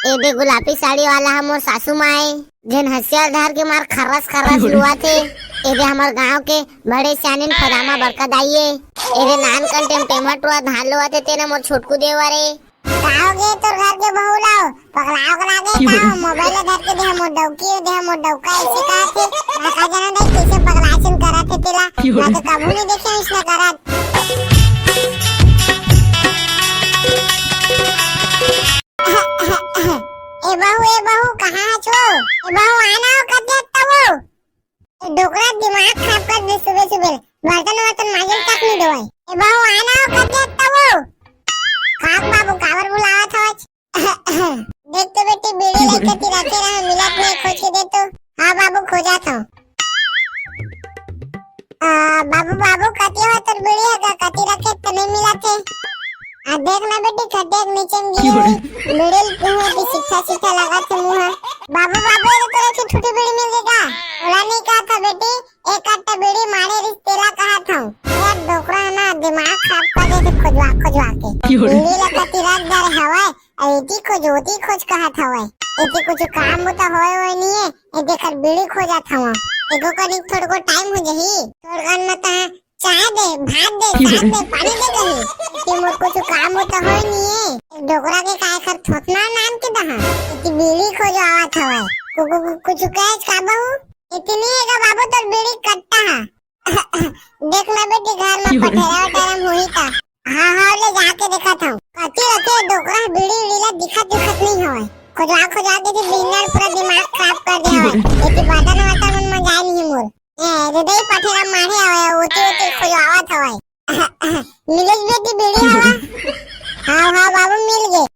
ए दे गुलाबी साड़ी वाला हमर सासू माए जेन हसियार धार के मार खरस खरस लुआ थे। ए दे हमर गांव के बड़े सियानिन फदामा बड़का दाइये ए दे नान कन टेमटेमट हुआ धान लुआ थे तेने मोर छोटकू देवरे काओगे तोर घर के बहू लाओ पगलाओ के लागे का मोबाइल धर के दे हमर डौका ऐसे का थे ना का जाना दे कैसे पगलाचन करत थे तेला ना तो कबू नहीं देखे इसने करत। ए बहू कहाँ छो? ए बहू आना हो कते तबो डोकरा दिमाग खराब कर दे सुबह सुबह बर्तन माजल तक नहीं धोए। ए बहू आना हो कते तबो खाक बाबू कावर बुलावत हो। देख तो बेटी बीड़ी लेके तिराते रहा मिलत नहीं खोज के दे तो। हां बाबू खोजा था बाबू कती हो तर बीड़ी है कती रखे तने मिलत है। देख ना बेटी खड्डे नीचे गिरी मिडिल पे सीधा लगा थे मुंह। बाबू ये तेरे से छोटी बीड़ी मिलेगा ओला नहीं कहा था बेटी एक आटा बीड़ी मारे रिश्तेला कहा था यार डोकरा ना दिमाग खराब कर दे खोजवा के बीड़ी लगा तिराक दर हवाए ऐती खोज कहा था वे ऐती कुछ काम होता होए नहीं है ए देखकर बीड़ी खोजा था वहां एगो कनी थोड़ा को टाइम हो जही थोड़ा न ता चाय दे भात दे साग दे पानी दे कहीं कि मोर कुछ काम होता हो नहीं है डोकरा के काय कर थोतना नाम के दहा कि बीड़ी खोजो आवत हवे कुछ कैच का बहू इतनी है बाबू तो बीड़ी कट्टा है। देख ना बेटी घर में पठेरा टाइम हुई था हां ले जाके देखा था कती रखे डोकरा बीड़ी लीला दिखत नहीं होए खोजा के बिनर पूरा दिमाग खराब कर दिया है इतनी बदन मन में जाए नहीं मोर हृदय पठेरा मारे आवे ओते खोजावत हवे मिलेज बेटी बीड़ी हवा हां बाबू मिल गए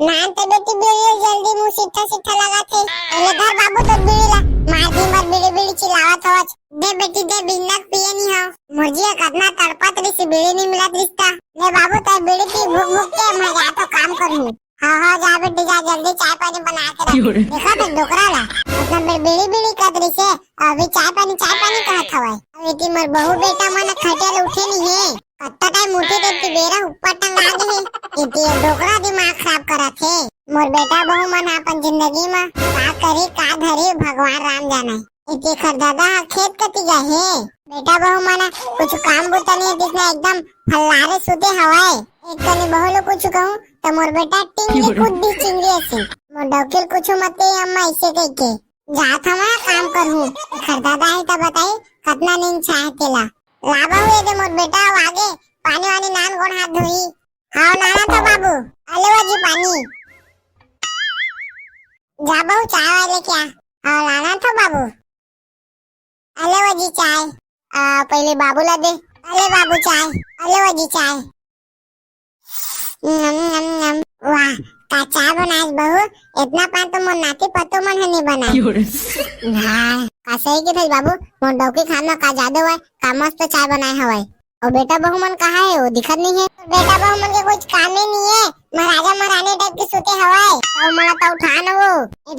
नान ते बेटी बीड़ी जल्दी मुंह सीधा लगा थे ले घर बाबू तो बीड़ी ला मार दिन भर बीड़ी चिल्लावत हवा दे बेटी दे बिनक पिए नहीं हो मुझे कितना तड़पत रही बीड़ी नहीं मिलत रिश्ता ले बाबू तो बीड़ी पी भूख के मैं जा तो काम करूं। हां जा बेटी जा जल्दी चाय पानी बना के रख देखा तो डोकरा ला मतलब बीड़ी कदरी से अभी चाय पानी कहत हवे अभी की मोर बहू बेटा मन खटेल उठे नहीं है कत्ता टाइम उठे तो बेरा ऊपर टंगा दे इति डोकरा दिमाग खराब करत है मोर बेटा बहू मन अपन जिंदगी में का करे का धरे भगवान राम जाने इति खर दादा खेत कति गए है बेटा बहू मन कुछ काम बुता नहीं दिखना एकदम फल्लारे सुते हवाए एक तने बहू लो कुछ कहूं तो मोर बेटा टिंगी कुद्दी चिंगरी ऐसे मोर डोकेल कुछ मते अम्मा ऐसे कह के जात हवा काम करहूं खर दादा है तो बताई कितना नींद चाहे तेला लाबा हुए दे मोर बेटा आगे पानी वानी नान गोड़ हाथ धोई हां नाना था बाबू अलेवा जी पानी जा बहू चाय वाले क्या हां लाना था बाबू अलेवा जी चाय पहले बाबू ला दे अले बाबू चाय अलेवा जी चाय नम वाह का चाय बनाए बहू इतना पान तो मोर नाती पतो मन नहीं बनाए हां का सही के थे बाबू मोर डौकी खाना का जादू है का मस्त चाय बनाए हवाई और बेटा बहू मन कहाँ है वो दिखत नहीं है बेटा बहू मन के कुछ काम ही नहीं है महाराजा महारानी टाइप के सोते हवाई और मला तो उठाना वो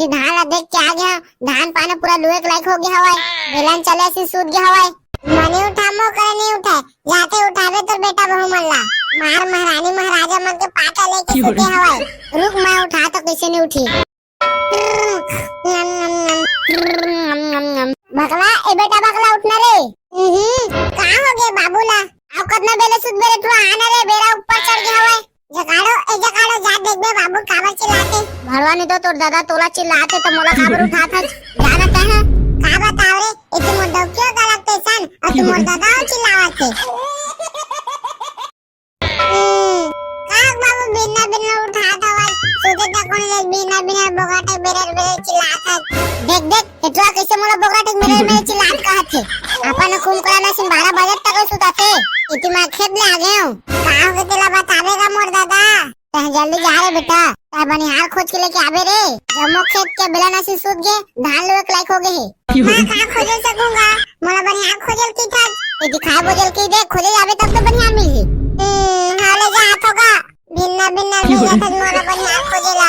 ये धान ला देख के आ गया धान पाना पूरा लोहे के लायक हो गया हवाई बेलन चले से सूत गया हवाई मने उठामो करे नहीं उठाए जाते उठावे तो बेटा बहू मन ला मार महारानी महाराजा मन के पाटा लेके सोते हवाई रुक मैं उठा तो कैसे नहीं उठी भगला ए बेटा भगला उठना रे कहाँ हो गए बाबूला आओ कितना बेले सुध बेरे तू आना रे बेरा ऊपर चढ़ गया हवे जगाड़ो जा देख बे बाबू काबर चिल्लाते भरवानी तो तोर दादा तोला चिल्लाते तो मोला काबर उठाता जाना कहां का बताओ रे इतने मोर डौकियो का लगते सन और तू मोर दादा चिल्लावते बाबू बिना उठाता आवाज सोचे तक कोन बिना बोगाटे बेरे चिल्लाता देख इतना कैसे मोला बोगाटे मेरे चिल्लात कहत थे अपन खून कराना सिन 12 बजे तक सुता थे इतनी मैं खेत ले आ गया हूं कहां हो तेला बतावेगा मोर दादा तह जल्दी जा रे बेटा तह बनिहार खोज के लेके आवे रे जमो खेत के बेला ना से सूत गए धान लोए के लायक हो गए है मैं कहां खोज सकूंगा मोला बनिहार खोजल की था ये दिखाए बोझल की दे खोजे जावे तब तो बनिहार मिलही हां ले जा हाथोगा बिन्ना मिला था मोला बनिहार खोजेला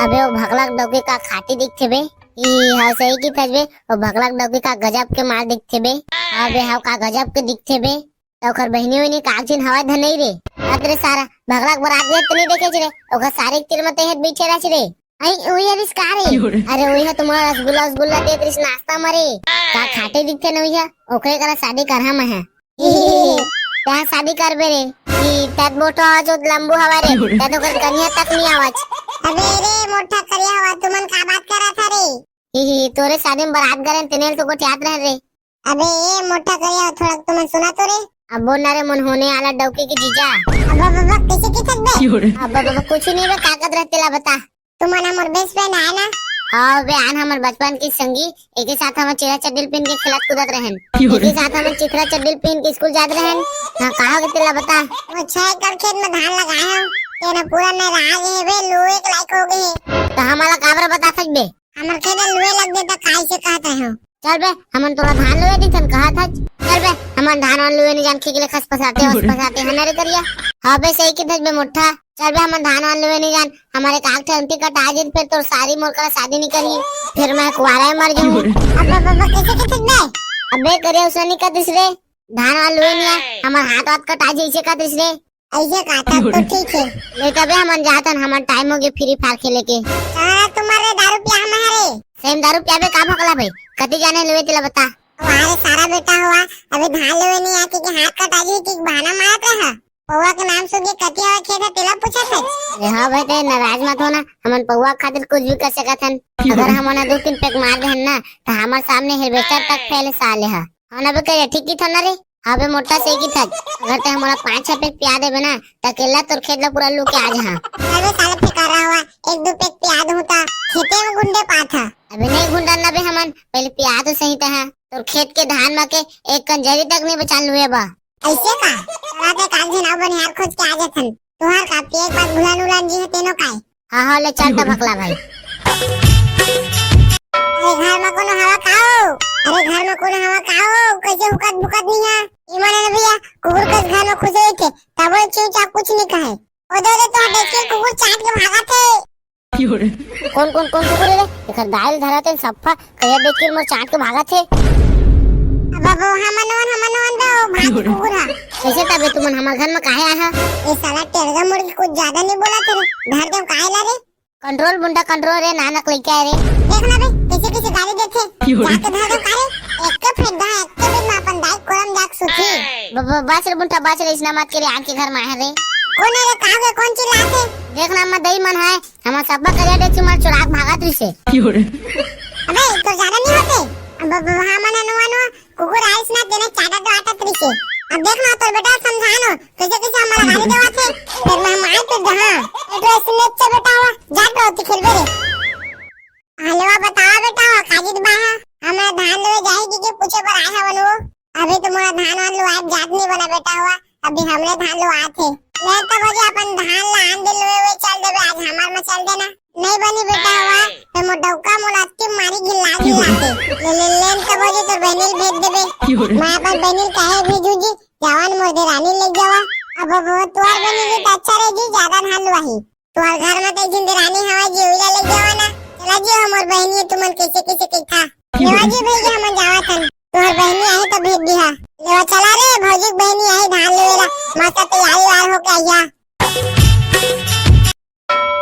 अबे वो भगलक डौकी का खाटी दिखथे बे ई हां सही की थजबे वो भगलक डौकी का गजब के मार दिखथे बे अबे हां का गजब के दिखथे बे ओकर बहनी वहनी कागजिन हवा धनई रे अतरे सारा भगलाक बरात गए तनी देखे रे ओकर सारे तीर मते हेत बैठे रह रे आई ओई हरिस का रे अरे ओई ह तुम्हारा रसगुल्ला रसगुल्ला दे त्रिस नाश्ता मरे का खाटे दिखते न ओई ओकरे करा शादी करहा में है त्या शादी करबे रे की त्यात मोठो आवाज होत लंबू हवा रे त्यात ओकर कन्या तक नहीं आवाज अबे रे मोठा करिया हवा तुमन का बात करा था रे ही तोरे शादी में बारात गए तने तो को याद रह रे अबे ये मोठा करिया थोड़ा तुमन सुना तो रे अब बोल ना रे मन होने वाला डौकी की जीजा अब्बा बाबा कैसे की थक बे अब्बा बाबा कुछ नहीं बे ताकत रहते ला बता तुमन हमर बेस्ट फ्रेंड है ना हाँ बे आन हमर बचपन की संगी एक ही साथ हम चेहरा चड्डिल पहन के खेलत कूदत रहन एक ही साथ हम चिथरा चड्डिल पहन के स्कूल जात रहन हां कहा के तेला बता वो 6 एकड़ खेत में धान लगाए हो तेरा पूरा न राग है बे लोए के लायक हो गए तो हमारा काबर बता सक बे हमर खेत में लोए लग देता काई से कहता है चल बे हमन तोरा धान लोए दी थन कहा था चल बे हमन धान वान लोए नहीं जान के लिए खस फसाते उस फसाते हनरे करिया हां बे सही की थज बे मुट्ठा चल बे हमन धान वान लोए नहीं जान हमारे काक थे अंती कट आज फिर तो सारी मोर का शादी नहीं करी फिर मैं कुआरा मर जाऊं अब्बा बाबा कैसे की थक बे अबे करे उसने का दूसरे धान वान लोए नहीं हमार हाथ हाथ कट आज ऐसे का दूसरे ऐसे कहता तो ठीक है ले तबे हमन जातन हमन टाइम हो गए फ्री फायर खेले के सारा तुम्हारे दारू पिया हम है रे सेम दारू पियाबे का भकला भाई कति जाने लेवे तिला बता हमारे सारा बेटा हुआ अभी धान लेवे नहीं आके के हाथ कटा जी की बहाना मारत रहा पौवा के नाम सुन के कटिया खेत तेला पूछा था अरे हां भाई ते नाराज मत होना हमन पौवा खातिर कुछ भी कर सकत हन अगर हमन 2-3 पैक मार देहन ना तो हमार सामने हेलवेस्टर तक फैले साले हा हां बे करे ठीक की थन रे हां बे मोटा सही की थक अगर ते हमरा 5-6 पैक पिया देबे ना त अकेला तोर खेत ला पूरा लू के आज हां अरे साले फिकर रहा हुआ 1-2 पैक पिया दूं ता खेते में गुंडे पात था अबे नहीं गुंडा ना बे हमन पहले पिया तो सही था तोर खेत के धान में के एक कंजरी तक नहीं बचाल हुए बा ऐसे का चला ते काल दिन अब निहार खोज के आ जाथन तोहार का एक बात भुलान उलान जी है तेनो काय हां हां ले चल त भकला भाई अरे घर में कोनो हवा खाओ अरे घर में कोनो हवा खाओ कैसे हुकत भुकत नहीं है ईमान ने भैया कुकुर के घर में खुश हुए थे तब वो चूचा कुछ नहीं कहे ओ दे तो देखिए कुकुर चाट के भागा थे कौन कुकुर रे एकर दाल धराते सफ्फा कया देख के मोर चाट के भागा थे बाबू हमनवन दो भाग कुकुर है कैसे तबे तुमन हमर घर में काहे आया ये साला टेरगा मुर्गी कुछ ज्यादा नहीं बोला तेरे घर के काहे ला रे कंट्रोल बुंडा कंट्रोल रे नानक लेके आए रे देखना बे कैसे कैसे गाली देथे जाके धर दो कारे एक के फेदा एक के भी मापन दाई कोरम जाक सुखी बस रे बुंटा बस रे इसना मत करे आके घर में आए रे कोने रे कागे कौन चिल्लाते देखना मैं दही मन है हम सब करिया देख मार चुराक भागा तुई से अबे तो ज्यादा नहीं होते अब हमन अनुवानो कुकुर आइस ना देने चाटा तो आटा त्रिसे अब देखना तो बेटा समझानो कैसे कैसे हमारा गाली देवा थे फिर मैं मार तो जहां एड्रेस ने चे बेटा हुआ जाट होती खेलबे रे हलवा बताओ बेटा काजिद बाहा हमें धान ले जाएगी कि पूछे पर आया बनो अभी तुम्हारा धान वान लो आज जात नहीं बना बेटा हुआ अभी हमने धान लो आए थे ले तो बजे अपन धान ला आन दिल वे चल देबे आज हमार में चल देना नहीं बनी बेटा हुआ तो मोटौका मोलाती मारी गिलाती ले तो बजे तो बहनील भेज देबे मैं अपन बहनील काहे भेजू जी जवान मोदे रानी ले जावा अब तुआर बनी जी तो अच्छा रहे जी ज्यादा धान लुआही तुआर घर में तो जिंदे रानी हवा जी उला ले जावा ना चला जी हमर बहनी तुमन कैसे कैसे कहता लेवा जी भेज हम जावा थन तुआर बहनी आई तो भेज दिहा लेवा चला रे भौजी बहनी आई धान लेवेला मस्त तैयारी वार होके आया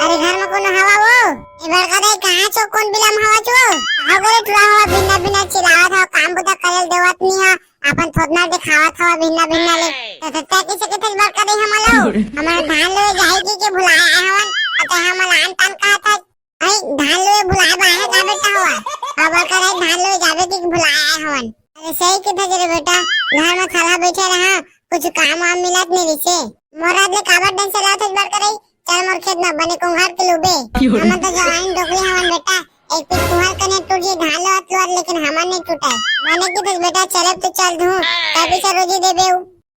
अरे घर में कोनो हवा वो एबार कदे कहां छो कोन बिलम हवा छो अगर तुरा हवा बिना बिना चिल्लावत हो काम बुता करल देवत नहीं है अपन थोड़ना दिखावत हो बिना बिना ले तो तत्ता किसे के बार कदे हमलो हमार धान ले जाएगी के भुलाया हवन अतः हम लान तान कहा था आई धान ले भुलाया बा है का बेटा हुआ अब करे धान ले जावे की भुलाया हवन अरे सही के था रे बेटा घर में खाला बैठे रहा कुछ काम वाम मिलत नहीं रिसे मोरा दे काबर डन से लात बार करे चल मोर खेत में बने कुंहार के लुबे हम तो जवान डोकली हवन बेटा एक पीस कुंहार कने टूटी धान लो अतवार लेकिन हमन नहीं टूटा बने की बस बेटा चले तो चल दूं तभी से रोजी देबे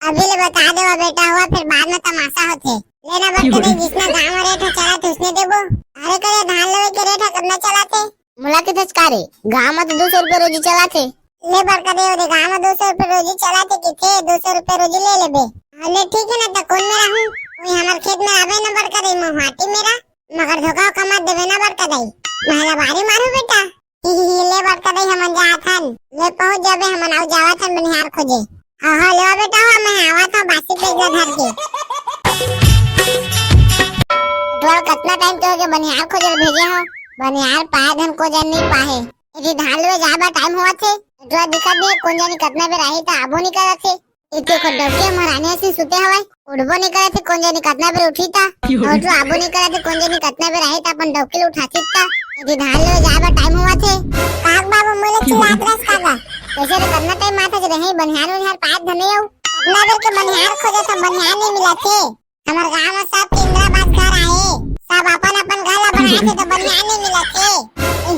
अभी ले बता देवा बेटा हुआ फिर बाद में तमाशा होते लेना बट करे जिसने गांव में रेट चला तो उसने देबो अरे करे धान ले के रेट करना चलाते मुला के धचकारे गांव में तो 200 रुपए रोजी चलाते ले बर करे ओरे गांव में 200 रुपए रोजी चलाते किथे 200 रुपए रोजी ले लेबे अरे ठीक है ना तो कौन में रहूं कोई हमार खेत में आवे न बर करे मोहाटी मेरा मगर धोखा कमा देवे न बर करे महला बारी मारू बेटा ले बर करे हमन जाथन ले पहुंच जाबे हमन आउ जावथन बनिहार खोजे हाँ लो बेटा हो मैं आवा था बासी पेज धर के द्वार कितना टाइम तो के बनियार खोजल भेजे हो बनियार पाए धन को जन नहीं पाए इति धान ले जाबा टाइम हुआ थे द्वार दिखा दे कौन जाने कितना बेर आई था आबो नहीं करा थे इते को डबके महारानी से सुते हवाय उड़बो नहीं करा थे कौन जाने कितना बेर उठी था और जो आबो नहीं करा थे कौन जाने कितना बेर आई था अपन डबके उठाती था इति धान ले जाबा टाइम हुआ थे काग बाबू मोले चिल्लात रस कागा कैसे रे करना टाइम माथा से रही बनियार बनियार पाए धने आऊ इतना बेर के बनियार खोजे था बनियार नहीं मिला थे हमार गांव में सब इंद्राबाद घर आए सब अपन अपन घर ला बनाए थे तो बनियार नहीं मिला थे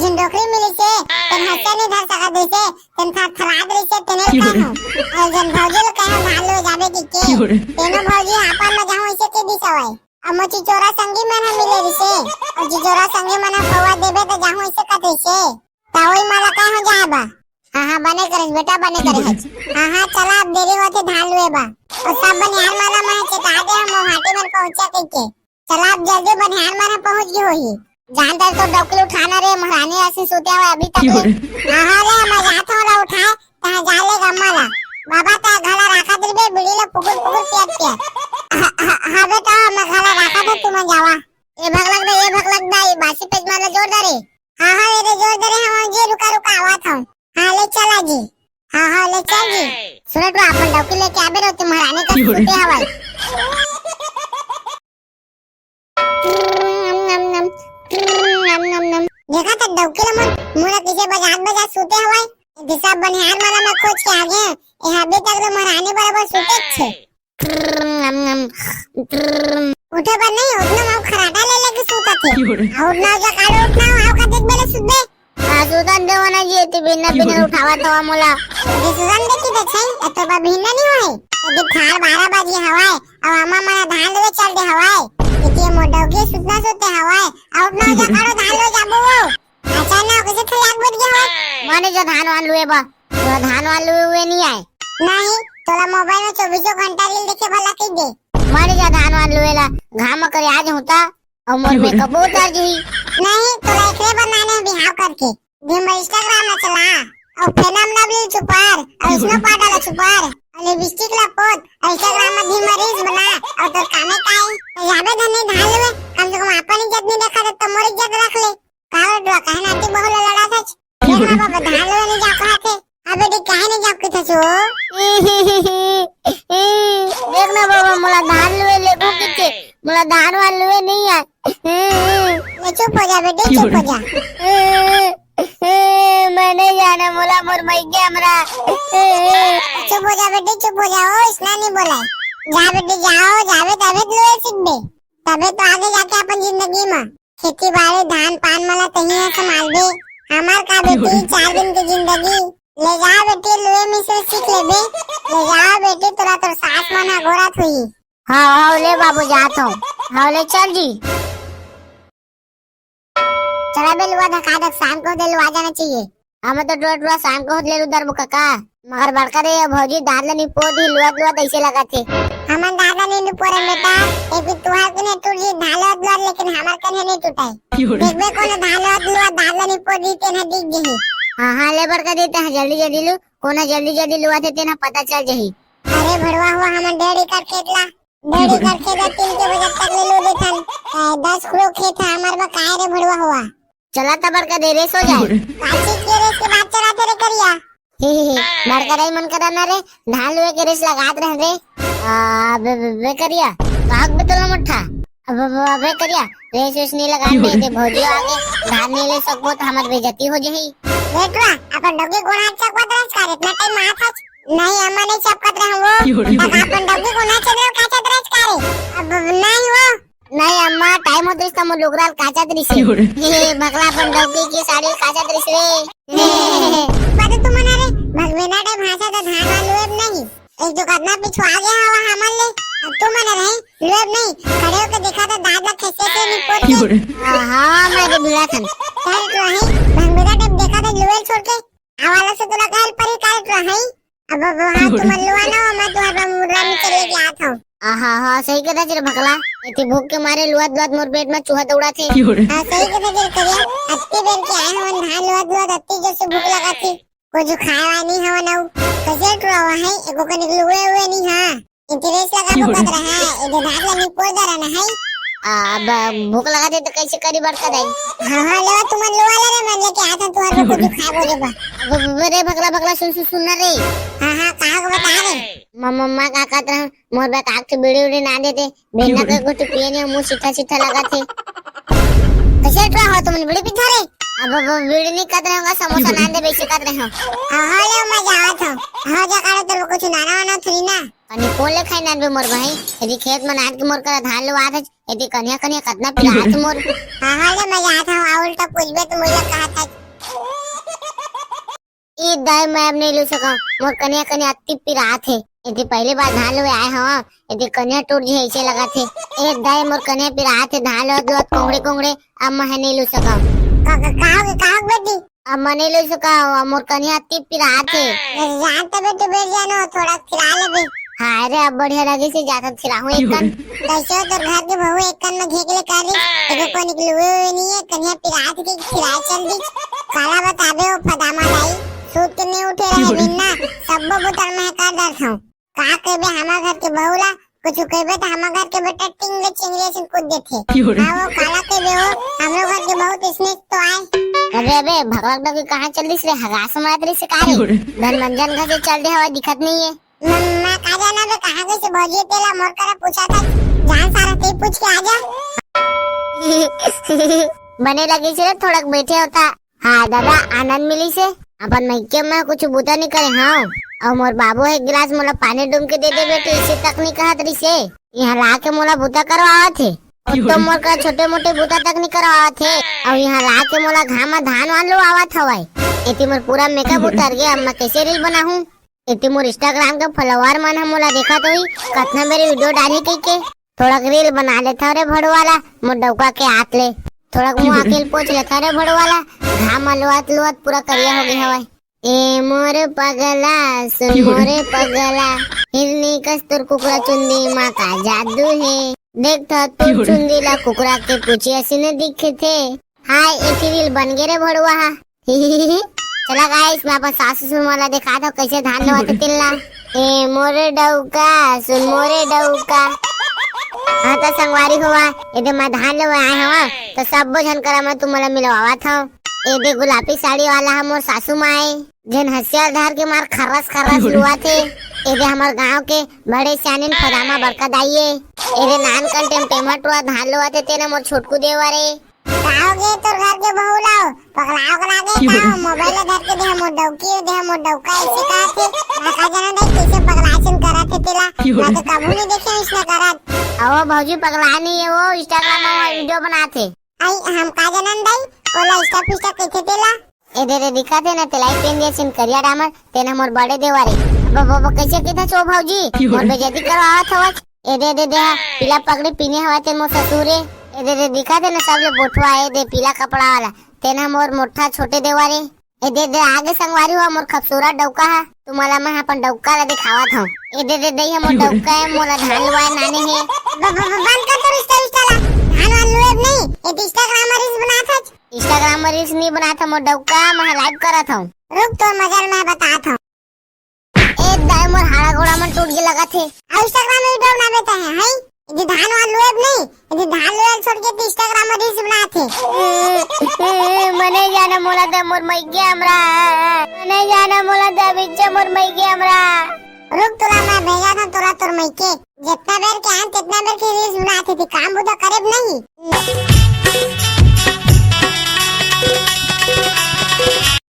जिन डोकरी मिली से तन हंसे नहीं धर सका देसे तन था थराद रही से तने का हो और जन भौजी लोग कहे भालो जाबे की के तेनो भौजी आपन में जाऊं इसे के दी सवाई अब मोची चोरा संगी में ना मिले रिसे और जी चोरा संगी में ना पवा देबे तो जाऊं इसे कथे से तावई माला कहे हो जाबा हाँ बने करे बेटा बने करे हाँ चला अब देरी होते धान लुए बा और सब बनियार माला में चेता दे हम हाटी में पहुंचा के चला अब जल्दी बनियार माला पहुंच गई होई जानता तो डोकली उठाना रे महारानी ऐसे सोते हुए अभी तक हाँ रे मैं जाता हूँ ला उठाए तहाँ जाले गम्माला बाबा ता घला रखा दिल बे बिड़ी ला पुकुर पुकुर पियात हाँ बेटा मैं घला रखा था तुम जावा ये भग लग दा ये बासी पेज माला जोर दरे हाँ ये जोर दरे हम जी रुका रुका आवा था हाँ ले चला जी हाँ ले चल जी सुनो तो अपन डोकली लेके आबे रो तुम महारानी का सोते हवाई देखा था डौकीला मन मुना किसे बजा सोते हवाय दिशा बनियार माला में खोज के आगे ए अभी तक तो महारानी बराबर सोते छे उठे पर नहीं उतना माउ खराटा ले लेके सोता थे और ना जो कालो उठना आव का देख बेले सुबे सुदन देवाना जी ते बिना बिना उठावा तो मोला ये सुदन देखी तो छै तो बा बिना नहीं होय ये थार 12 बजे हवाय और अम्मा मारा धान ले चल दे हवाय ये मोडोगे सुतना सोते हवाय और ना जो कालो धान ले जाबो अचानक कैसे खयाल बन गया हो माने जो धान वान लुए बा जो धान वान लुए हुए नहीं आए नहीं तोला मोबाइल में 24 घंटा रील देखे भला के दे माने जो धान वान लुए ला घाम करे आज होता और मोर में कबूतर जी नहीं तोला एकरे बनाने बिहाव करके दिन में इंस्टाग्राम में चला और फेनम लवली सुपर और स्नो पाडा ला सुपर और लिपस्टिक ला पोत और इंस्टाग्राम में धीमा रील्स बना और तो कामे काई याबे धने धान लुए कम से कम अपन इज्जत नहीं देखा तो मोर इज्जत रख ले कारो डो कहना ती बहु लड़ा था देखा बाबा धान लुए नहीं जा कहते अबे दी काहे नहीं जा के थसो देखना बाबा मोला धान लुए ले भूखे मोला धान वाल लुए नहीं आ ले चुप हो जा बेटे चुप हो जा मैंने जाना मोला मोर मई गया हमरा चुप हो जा बेटे चुप हो जाओ इसना नहीं बोला जा बेटे जाओ जावे तबे लुए सीख तबे तो आगे जाके अपन जिंदगी में खेती बाड़ी धान पान मला तही संभाल दे हमार का बेटी 4 दिन की जिंदगी ले जा बेटी लुए में से सीख ले बे ले जा बेटी तोरा तो सास मना घोड़ा थई हां ले बाबू जात हूं हां ले चल जी चला बे लुआ धका दक शाम को दे लुआ जाना चाहिए हम तो डोडवा शाम को ले लू दरबो काका मगर बड़का रे भौजी दादला नी पोदी लुआ ऐसे लगा थे हमन दादा नी पोरे बेटा एक तुहार कने टूटी धालो लुआ लेकिन हमार कने नहीं टूटाई देखबे कोने धालो लुआ दादला नी पोदी तेना दिख जही हां ले बड़का देते हैं जल्दी लू कोना जल्दी लुआ थे तेना पता चल जही अरे भड़वा हुआ हमन डेढ़ी कर खेतला डेढ़ी कर खेत 3 के बजे तक ले लो देखन 10 किलो खेत है हमार बा काहे रे भड़वा हुआ चला तबर का दे रेस हो जाए काची के रेस के बाद चलाते रे करिया बड़का रे मन करना रे धान लुए के रेस लगात रह रे बे करिया काग बे तोला मठा अब बे करिया रेस वेस नहीं लगान दे भौजी आगे धान नहीं ले सकबो त हमर बेइज्जती हो जही बेटवा अपन डोगी गोना चकवत रह कर इतना टाइम माथा नहीं अम्मा नहीं चपकत रह वो अपन डोगी गोना चलो काचा तरस करे अब नहीं वो नहीं अम्मा टाइम होते इस तम लोगराल काचा तरिसे ये भगला अपन डोगी की साड़ी काचा तरिस रे बात तू मना रे भगवेना टाइम भाषा तो धान लुएब नहीं एक जो कदना पिछवा गया हवा हमन ले तू मना रहे लुएब नहीं खड़े होके देखा तो दादा कैसे से निपोट हां मैं तो बिला थन चल तो है भगवेना टाइम देखा तो लुएल छोड़ के आवाला से तोला कहल परी काल तो है अब हां तुम लुआ ना मैं तुम्हारा मुर्रा में चले गया था हाँ सही कहता जरा भगला इतनी भूख के मारे लुआत मोर पेट में चूहा दौड़ा थे हाँ सही कहता जरा करिया अत्ती बेर के आए हम धान लुआत अत्ती जैसे भूख लगा थी कुछ खावा नहीं हवा ना कैसे ट्रो है एको के निकले हुए नहीं हां इंटरेस्ट लगा बुकत रहा है इधर नागला नहीं पोड़ दरा ना है अब भूख लगा दे तो कैसे करी बड़का दाई। हां हां लेवा तुम लो वाला रे मान लेके आता तू हर कुछ खा बोले बा रे भगला भगला सुन रे। हां हां कहां को बता रे मम्मा का कहत रहा मोर बा काक के बीड़ी उड़ी ना देते बेना के कुछ पिए ने मुंह सीधा लगा थे कैसे ट्रा हो तुम बीड़ी पिथा रे। अब बीड़ी नहीं कहत रहे समोसा ना दे बेचे कहत रहे हो। हां ले मजा आवत हो हां जा करे तो कुछ नाना वाना थी ना अनि कोले खाई ना बे मोर भाई यदि खेत में नाट के मोर कर धान लो आत यदि कन्या कन्या कतना पिरात मोर। हां ले मजा आता हो उल्टा पूछ बे तो मुझे कहा था ई दाई मैं अब नहीं ले सका मोर कन्या कन्या अति पिरात है यदि पहली बार धान लो आए हो यदि कन्या टूट जे ऐसे लगा थे ए दाई मोर कन्या पिरात है धान लो दुआ कोंगड़े कोंगड़े अब मैं नहीं ले सका कहां बेटी अब मैं नहीं ले सका मोर कन्या अति पिरात है जानते बेटे बैठ जानो थोड़ा खिला ले बे। हां रे अब बढ़िया लगे से जाता खिलाऊं एक कन कैसे तो घर के बहू एक कन में घेक ले कर रही देखो को निकले हुए नहीं है कन्या पिरात की खिला चल दी काला बताबे वो फदामा लाई सूत के नहीं उठे रहे बिना सब बुतर में कर दर था का कहबे हमार घर के बहुला कुछ कहबे तो हमार घर के बेटा टिंगले चिंगले से कूद देथे हां वो काला कहबे हो हमरो घर के बहुत इसने तो आए। अबे भगवान डॉक्टर कहां चल दिस रे हगास मातरी से का रे धनमंजन घर से चल दे हवा दिखत नहीं है। मैं का जाना बे कहां गई से भौजी तेला मोर करा पूछा था जान सारा ते पूछ के आ जा बने लगी से थोड़ा बैठे होता। हाँ दादा आनंद मिली से अपन मैके में कुछ बूता नहीं करे। हाँ और मोर बाबू एक गिलास मोला पानी डूम के दे दे बेटे इसे तक नहीं कहत रही से यहाँ ला के मोला बूता करवावा थे तो मोर का छोटे मोटे बूता तक नहीं करवावा थे और यहाँ ला के मोला घाम में धान वान लो आवत हवाई इतनी मोर पूरा मेकअप उतर गया। अब मैं कैसे रील बनाऊं इतनी मोर इंस्टाग्राम के फॉलोवर मन हम मोला देखा तो ही कतना मेरे वीडियो डाली कई के थोड़ा रील बना लेता रे भड़वाला मोर डौका के हाथ ले थोड़ा मुंह अकेल पोछ लेता रे भड़वाला घाम लोत लोत पूरा करिया हो गया हवाई। ए मोर पगला सुन मोरे पगला हिरनी कस्तूर कुकड़ा चुंदी माँ का जादू है देखता तू चुंदी ला कुकड़ा के पूछे ऐसे न दिखे थे। हाय एक रील बन गए रे भड़वा चला गाइस मैं अपन सासू सुन वाला दिखा दो कैसे धान लवाते तिलना। ए मोरे डौका सुन मोरे डौका हाँ तो संगवारी हुआ यदि मैं धान लवा आए हवा तो सब जन करा मैं तुम्हारा मिलवावा था एदे गुलाबी साड़ी वाला हम और सासू माए जन हसियार धार के मार खरस लुआ थे एदे हमार गांव के बड़े सियानिन फदामा बड़का दाइये एदे नान कंटेम टेमटुआ धान लुआ थे तेरे मोर छोटकू देवारे काओगे तो घर के बहू लाओ पकड़ाओ करागे काओ मोबाइल धर के दे मोर डौका ऐसे का थे का जाना दे कैसे पगलाचन करा थे तेला मैं तो कबू नहीं देखे इसने करत आओ भौजी पगला नहीं है वो इंस्टाग्राम में वीडियो बनाते आई हम का जाना दई कोला इंस्टा पिस्टा कैसे तेला एदे रे दिखाते ना तेलाई पेन दिया सिन करिया डामर तेना मोर बड़े देवारे अब कैसे किथा छो भौजी मोर बेइज्जती करवावा थवच एदे दे दे पीला पगड़ी पीने हवा ते मोर ससुरे एदे रे दिखाते ना सब ले बोठवा है दे पीला कपड़ा वाला तेना मोर मोठा छोटे देवारे एदे दे आगे संगवारी हुआ मोर खूबसूरत डौका है तुम्हाला मैं अपन डौका ला दिखावा था एदे दे दे मोर डौका है मोला धान लवाए नाने है बंद कर तो रिश्ता ला धान वान लोग नहीं ये इंस्टाग्राम रील्स बना था इंस्टाग्राम में रील्स नहीं बना था मोर डौका मैं लाइव करा था रुक तो मगर मैं बता था एक दाई मोर हाड़ा गोड़ा में टूट के लगा थे इंस्टाग्राम में वीडियो बना देते हैं है ये धान वान लोग नहीं ये धान लोग छोड़ के इंस्टाग्राम में रील्स बनाते मने जाना मोला दे मोर मई गया हमरा मने जाना मोला दे बिच्चा मोर मई गया हमरा रुक तोला मैं भेजा था तोरा तोर मई के जितना बेर के आन तितना बेर के रील्स बनाते थे काम बुदा करे नहीं